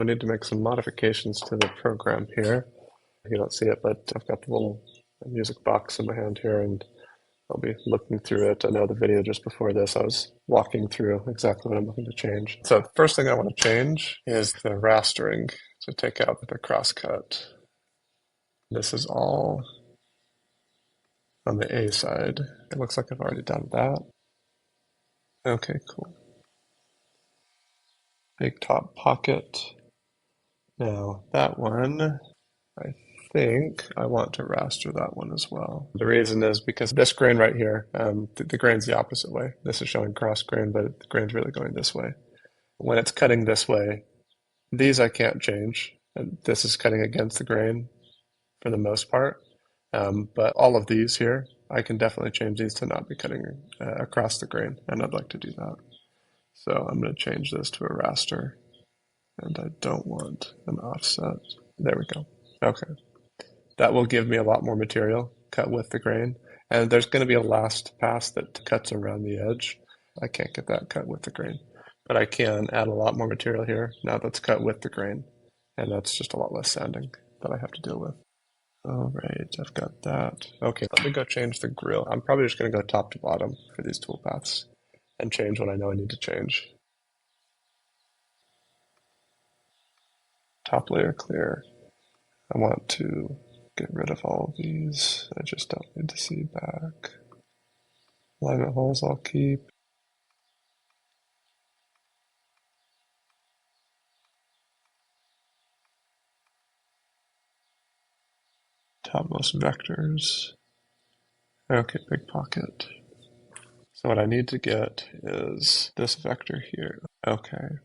I need to make some modifications to the program here. You don't see it, but I've got the little music box in my hand here, and I'll be looking through it. I know the video just before this, I was walking through exactly what I'm looking to change. So the first thing I want to change is the rastering. So take out the crosscut. This is all on the A side. It looks like I've already done that. Okay, cool. Big top pocket. Now that one, I think I want to raster that one as well. The reason is because this grain right here, the grain's the opposite way. This is showing cross grain, but the grain's really going this way. When it's cutting this way, these I can't change. And this is cutting against the grain for the most part. But all of these here, I can definitely change these to not be cutting across the grain, and I'd like to do that. So I'm going to change this to a raster, and I don't want an offset. There we go. Okay. That will give me a lot more material cut with the grain. And there's going to be a last pass that cuts around the edge. I can't get that cut with the grain, but I can add a lot more material here now that's cut with the grain. And that's just a lot less sanding that I have to deal with. All right, I've got that. Okay, let me go change the grill. I'm probably just going to go top to bottom for these toolpaths and change what I know I need to change. Top layer clear. I want to get rid of all of these. I just don't need to see back. Alignment holes I'll keep. Topmost vectors. Okay, big pocket. So what I need to get is this vector here. Okay.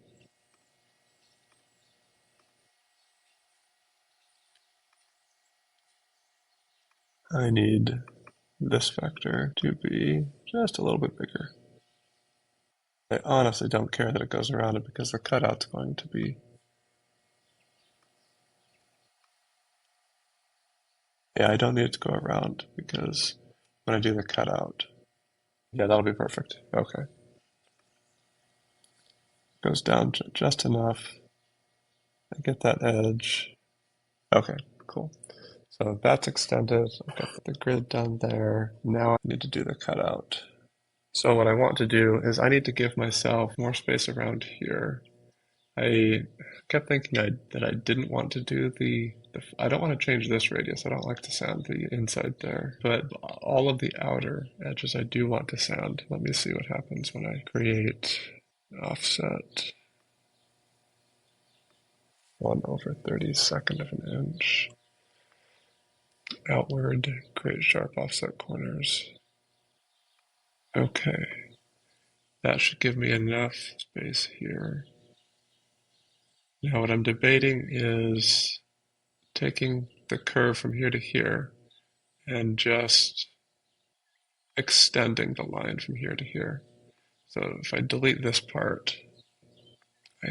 I need this vector to be just a little bit bigger. I honestly don't care that it goes around it because the cutout's going to be... Yeah, I don't need it to go around because when I do the cutout, yeah, that'll be perfect. Okay. Goes down just enough. I get that edge. Okay, cool. So that's extended. I've got the grid done there. Now I need to do the cutout. So what I want to do is I need to give myself more space around here. I kept thinking that I didn't want to do I don't want to change this radius. I don't like to sand the inside there, but all of the outer edges I do want to sand. Let me see what happens when I create offset 1/32 of an inch. Outward, create sharp offset corners. Okay, that should give me enough space here. Now what I'm debating is taking the curve from here to here and just extending the line from here to here. So if I delete this part, I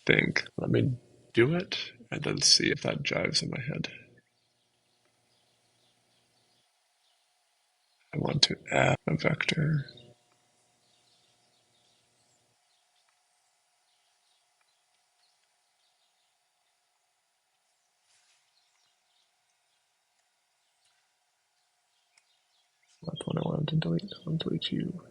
think, let me do it and then see if that jives in my head. I want to add a vector. That's what I wanted to delete. I'll delete you.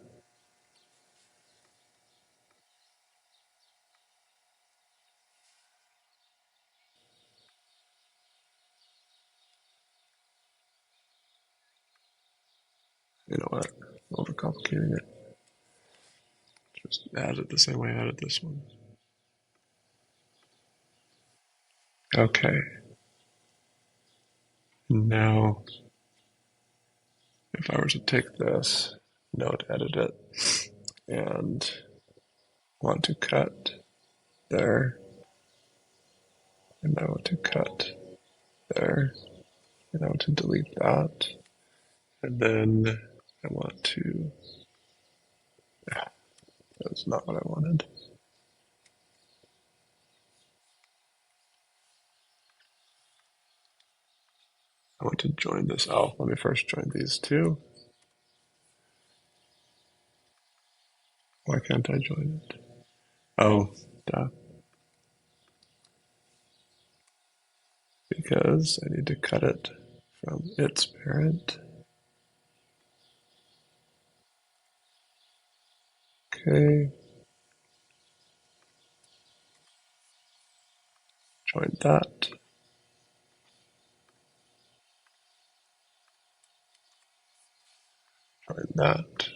You know what? Overcomplicating it. Just add it the same way I added this one. Okay. Now, if I were to take this, node edit it, and want to cut there, and I want to cut there, and I want to delete that, and then I want to, that's not what I wanted. I want to join this. Oh, let me first join these two. Why can't I join it? Oh, duh. because I need to cut it from its parent. Okay, join that, join that,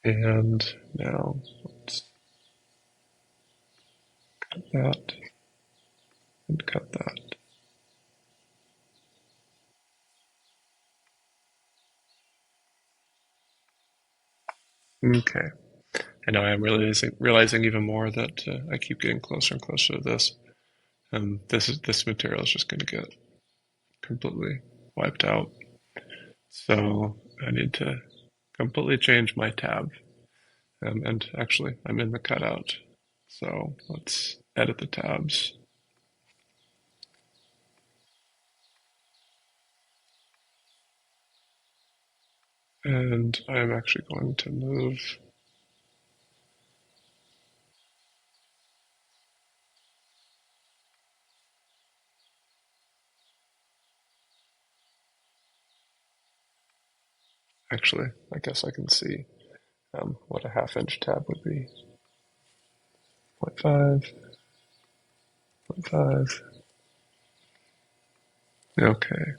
and now let's cut that and cut that. Okay, and now I'm realizing even more that I keep getting closer and closer to this. This material is just going to get completely wiped out. So I need to completely change my tab. And actually, I'm in the cutout. So let's edit the tabs. And I'm actually going to move. Actually, I guess I can see what a half-inch tab would be. 0.5, 0.5. Okay.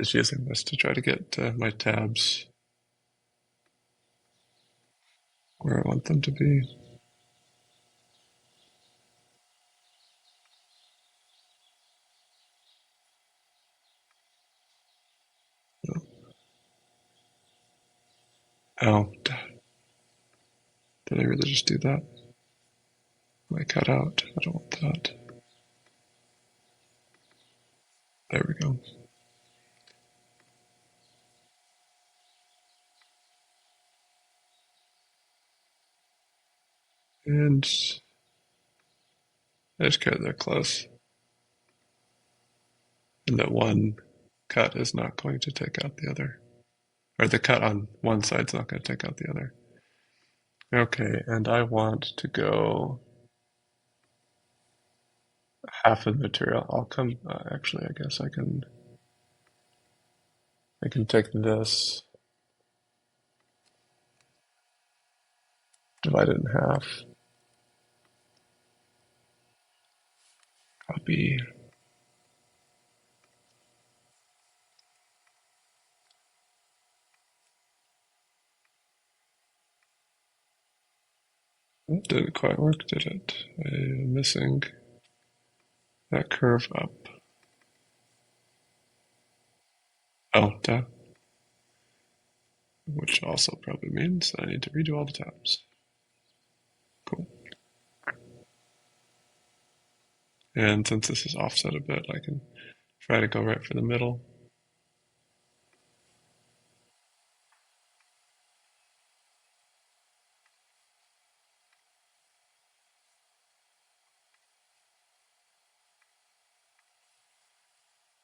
Just using this to try to get my tabs where I want them to be. Oh, did I really just do that? I cut out. I don't want that. There we go. And I just care they're close. And that one cut is not going to take out the other. Or the cut on one side is not going to take out the other. Okay, and I want to go half of the material. I'll come, actually, I guess I can take this, divide it in half, copy. That didn't quite work, did it? I'm missing that curve up. Oh, duh. Which also probably means that I need to redo all the tabs. Cool. And since this is offset a bit, I can try to go right for the middle.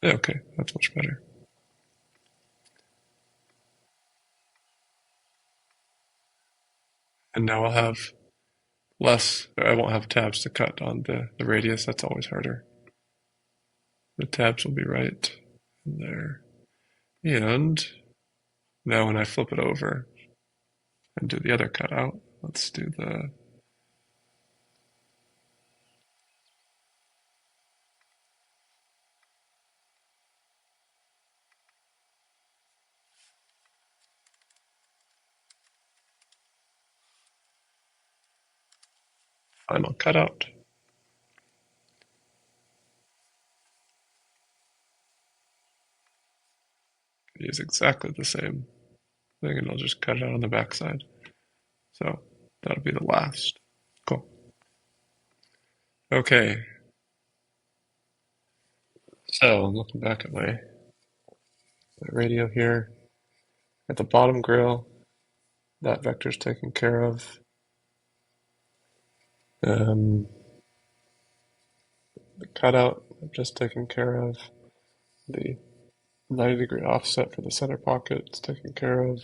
Yeah, okay, that's much better. And now I'll have less, I won't have tabs to cut on the radius. That's always harder. The tabs will be right in there. And now when I flip it over and do the other cutout, let's do the final cutout. Use exactly the same thing and I'll just cut it out on the backside. So that'll be the last. Cool. Okay. So I'm looking back at my the radio here. At the bottom grill, that vector's taken care of. The cutout, I've just taken care of. The 90-degree offset for the center pocket is taken care of.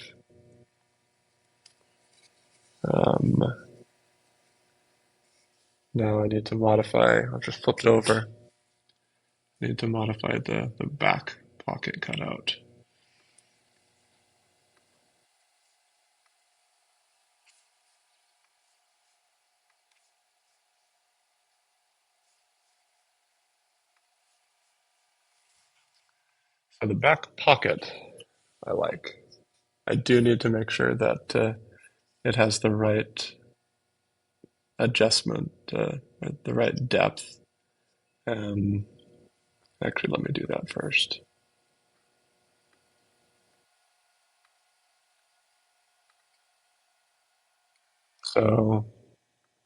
Now I need to modify, I'll just flip it over. I need to modify the back pocket cutout. For the back pocket, I like. I do need to make sure that it has the right adjustment, the right depth. Um, Actually, let me do that first. So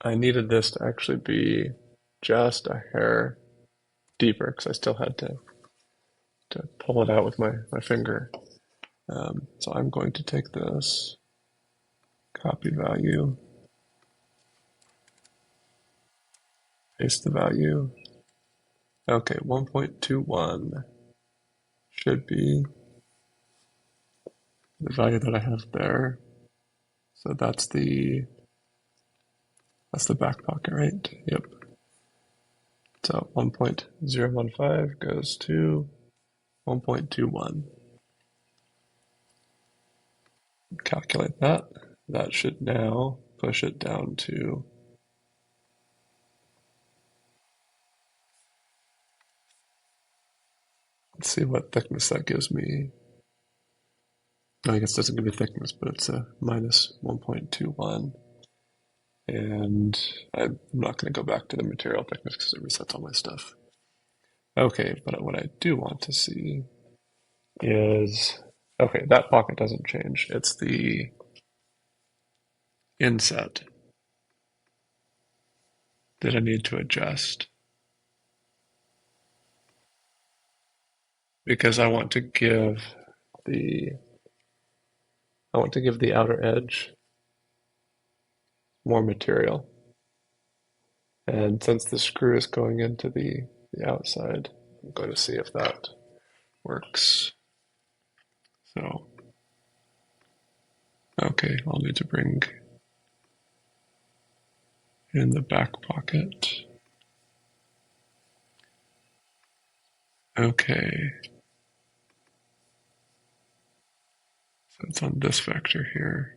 I needed this to actually be just a hair deeper because I still had to pull it out with my finger. So I'm going to take this, copy value, paste the value. Okay, 1.21 should be the value that I have there. So that's the back pocket, right? Yep. So 1.015 goes to 1.21. Calculate that. That should now push it down to, let's see what thickness that gives me. I guess it doesn't give me thickness, but it's a minus 1.21. And I'm not going to go back to the material thickness because it resets all my stuff. Okay, but what I do want to see is, okay, that pocket doesn't change. It's the inset that I need to adjust because the I want to give the outer edge more material. And since the screw is going into the outside, I'm going to see if that works. So, okay, I'll need to bring in the back pocket. Okay, so it's on this vector here.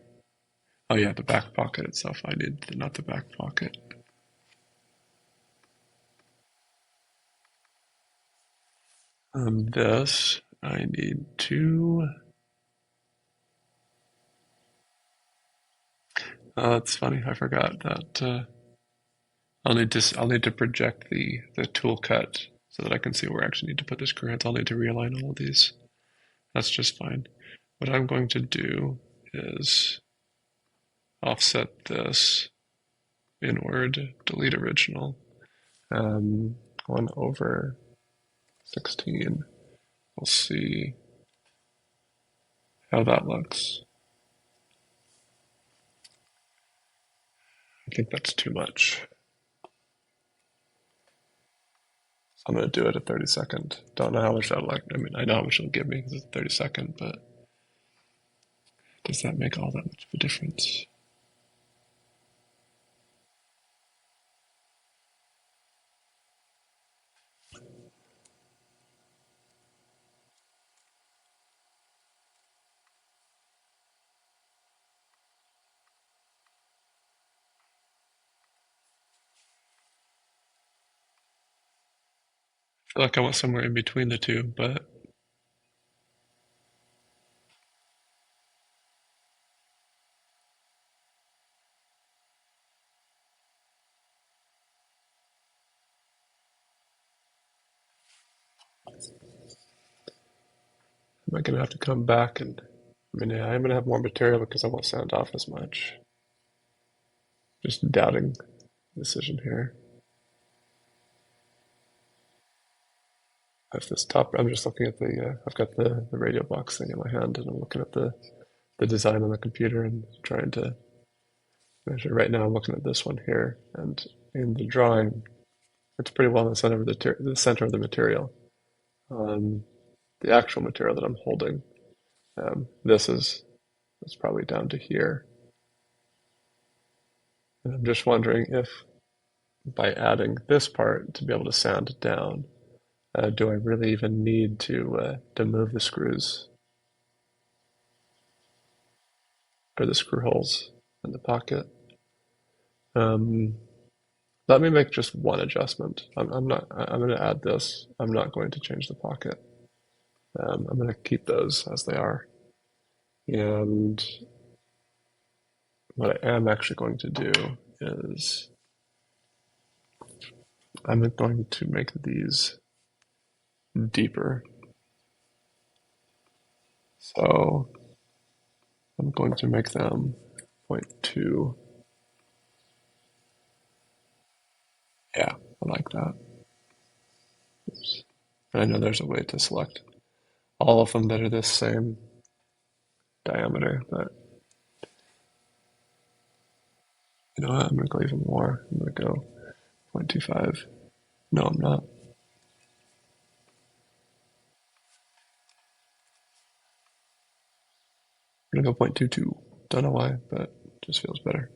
Oh yeah, the back pocket itself. I need not the back pocket. This I need to. That's funny. I forgot that I'll need to project the tool cut so that I can see where I actually need to put the screw heads. I'll need to realign all of these. That's just fine. What I'm going to do is offset this inward, delete original, 1 over 16. We'll see how that looks. I think that's too much. So I'm going to do it at 32nd. Don't know how much that'll like. I mean, I know how much it'll give me because it's 32nd, but does that make all that much of a difference? I feel like I want somewhere in between the two, but am I going to have to come back and, I mean, yeah, I'm going to have more material because I won't sound off as much. Just doubting the decision here. have this top. I'm just looking at the. I've got the radio box thing in my hand, and I'm looking at the design on the computer and trying to measure. Right now, I'm looking at this one here, and in the drawing, it's pretty well in the center of the center of the material. The actual material that I'm holding, this is it's probably down to here, and I'm just wondering if by adding this part to be able to sand it down, do I really even need to move the screws or the screw holes in the pocket? Um, Let me make just one adjustment. I'm not. I'm going to add this. I'm not going to change the pocket. I'm going to keep those as they are. And what I am actually going to do is I'm going to make these deeper. So I'm going to make them 0.2. Yeah, I like that. Oops. And I know there's a way to select all of them that are this same diameter, but you know what? I'm going to go even more. I'm going to go 0.25. No, I'm not. I'm going to go 0.22. Don't know why, but it just feels better.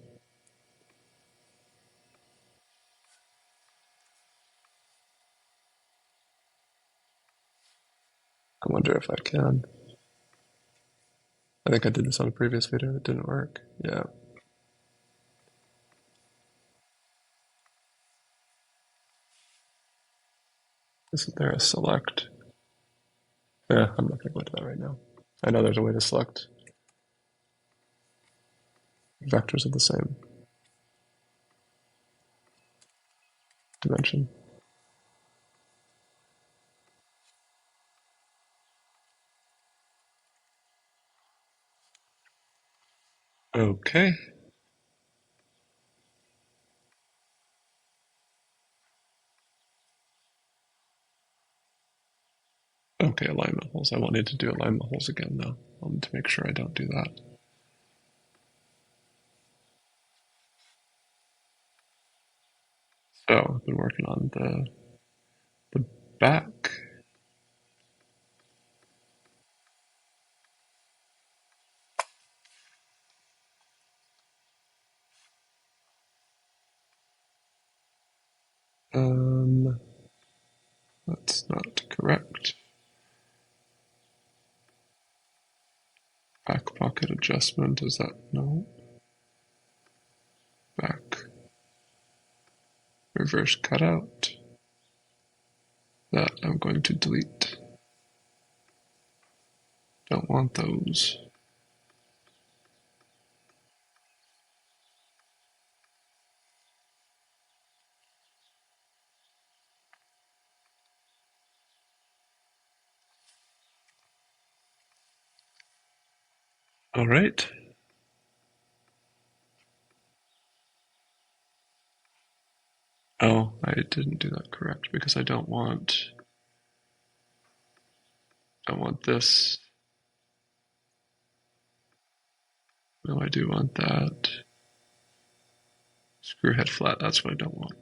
I wonder if I can. I think I did this on a previous video. It didn't work. Yeah. Isn't there a select? Yeah, I'm not going to go into that right now. I know there's a way to select vectors of the same dimension. Okay. Okay, alignment holes. I won't need to do alignment holes again, though. I'll need to make sure I don't do that. So I've been working on the back. Um, that's not correct. Back pocket adjustment, is that no? Back reverse cutout. That I'm going to delete. Don't want those. All right. Oh, I didn't do that correct because I want this. No, I do want that. Screw head flat, that's what I don't want.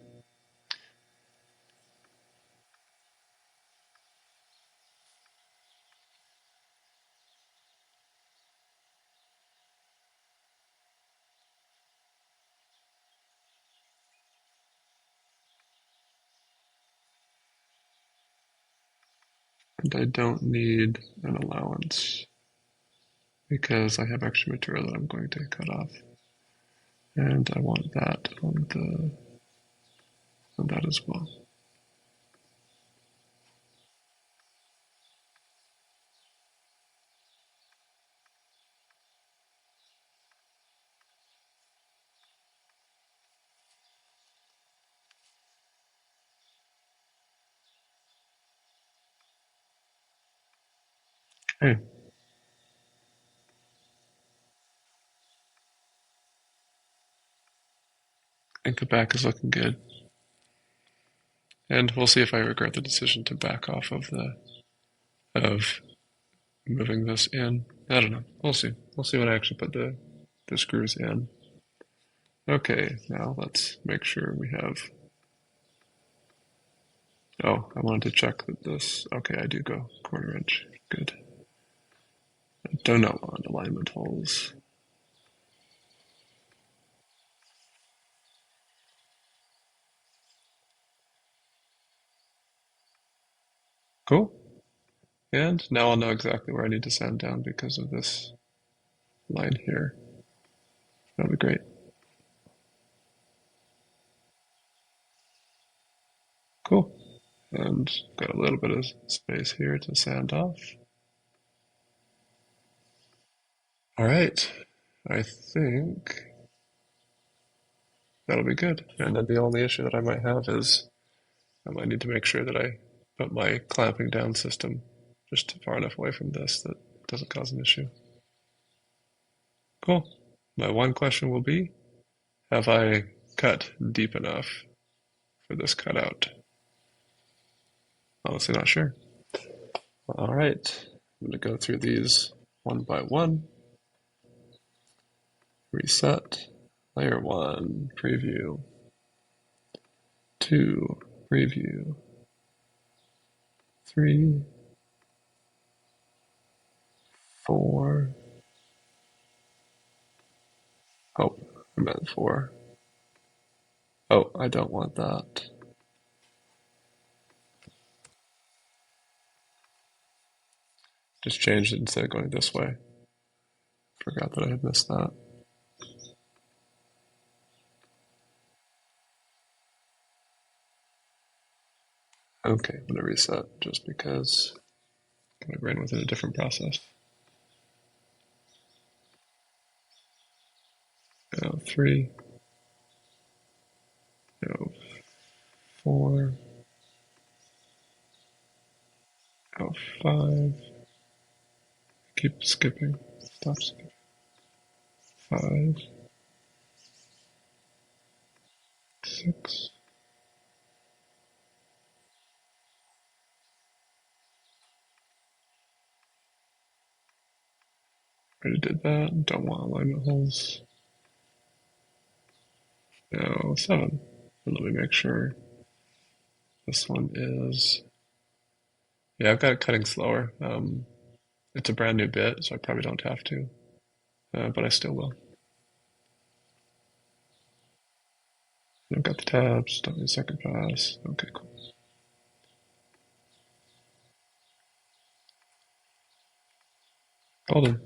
And I don't need an allowance because I have extra material that I'm going to cut off. And I want that on that as well. Okay. I think the back is looking good. And we'll see if I regret the decision to back off of moving this in. I don't know. We'll see. We'll see when I actually put the screws in. Okay, now let's make sure we have. Oh, I wanted to check that this. Okay, I do go 1/4 inch. Good. I do not want alignment holes. Cool. And now I'll know exactly where I need to sand down because of this line here. That'll be great. Cool. And got a little bit of space here to sand off. All right. I think that'll be good. And then the only issue that I might have is I might need to make sure that I put my clamping down system just far enough away from this that it doesn't cause an issue. Cool. My one question will be, have I cut deep enough for this cutout? Honestly, not sure. All right. I'm going to go through these one by one. Reset. Layer 1, preview. 2, preview. 3, 4. Oh, I meant 4. Oh, I don't want that. Just changed it instead of going this way. Forgot that I had missed that. Okay, I'm going to reset just because my brain was in a different process. Now 3, now 4, now 5. Keep skipping. Stop skipping. 5, 6. Already did that. Don't want alignment holes. Now 7. And let me make sure this one is. Yeah, I've got it cutting slower. It's a brand new bit, so I probably don't have to, but I still will. I've got the tabs, don't need a second pass. Okay, cool. Golden.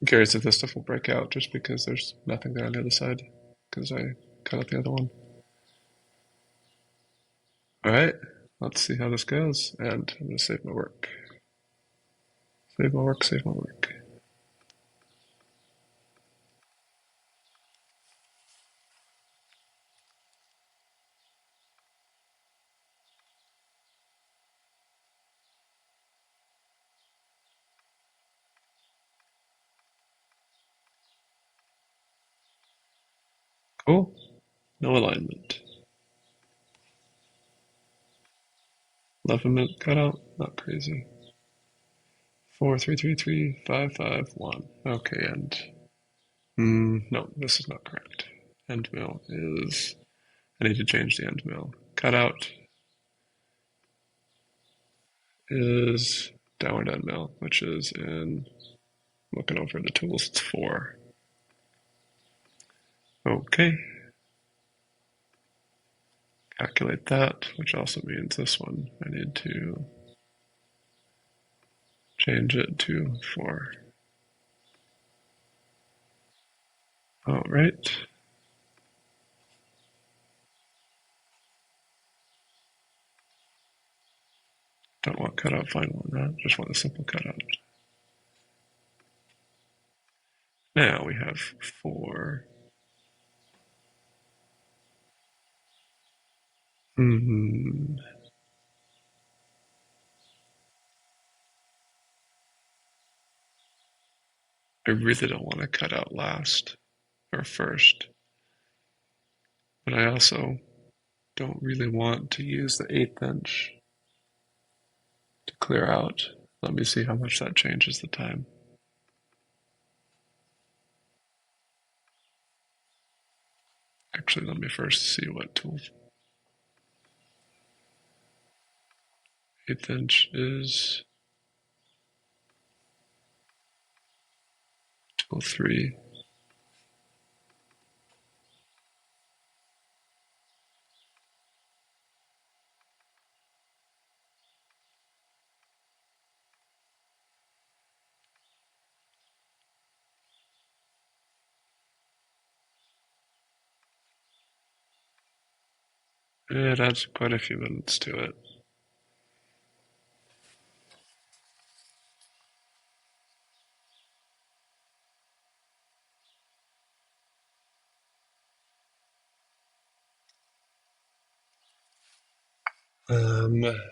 I'm curious if this stuff will break out just because there's nothing there on the other side, because I cut out the other one. All right, let's see how this goes, and I'm going to save my work. Save my work, save my work. Cool. No alignment. 11-minute cutout, not crazy. 4, 3, 3, 3, 5, 5, 1. Okay, and no, this is not correct. End mill is. I need to change the end mill. Cutout is downward end mill, which is in. Looking over the tools, it's 4. Okay. Calculate that, which also means this one. I need to change it to 4. All right. Don't want cutout final on that, just want a simple cutout. Now we have 4. Hmm. I really don't want to cut out last or first. But I also don't really want to use the 1/8 inch to clear out. Let me see how much that changes the time. Actually, let me first see what tool. 1/8 inch is tool 3. It adds quite a few minutes to it.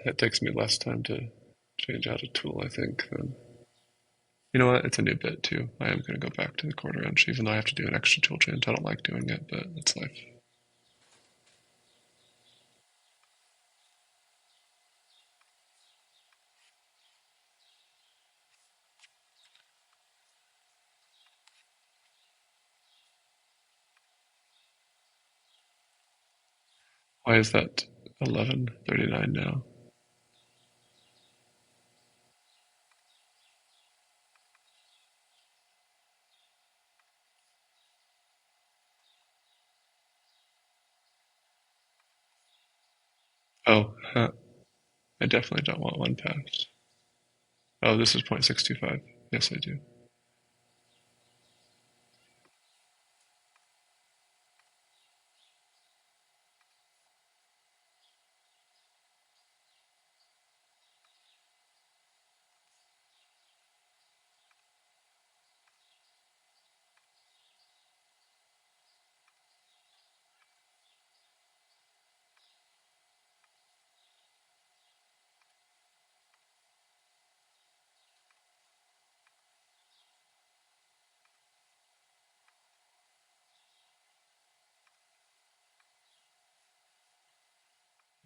It takes me less time to change out a tool, I think, than. You know what? It's a new bit too. I am going to go back to the 1/4 inch, even though I have to do an extra tool change. I don't like doing it, but it's life. Why is that 11:39 now? Oh, huh. I definitely don't want one pass. Oh, this is 0.625. Yes, I do.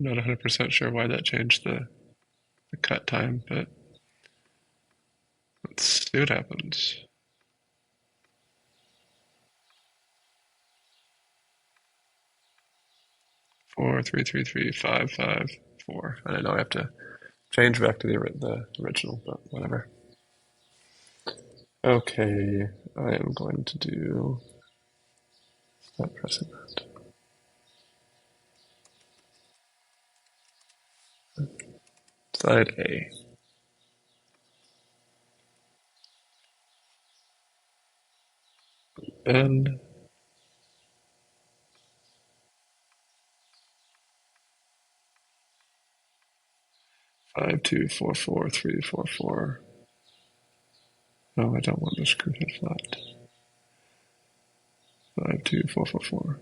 I'm not 100% sure why that changed the cut time, but let's see what happens. 4 3 3 3 5 5 4. And I know I have to change back to the original, but whatever. Okay, I am going to do. Stop pressing that. Side A. And 5 2 4 4 3 4 4. No, I don't want the screw head flat. 5 2 4 4 4.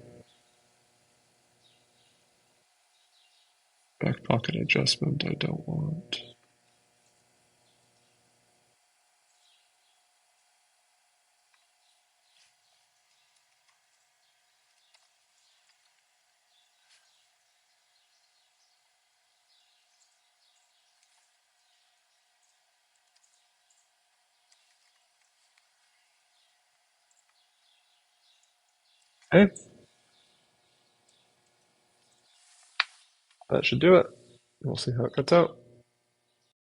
Back pocket adjustment, I don't want. Okay, that should do it. We'll see how it cuts out.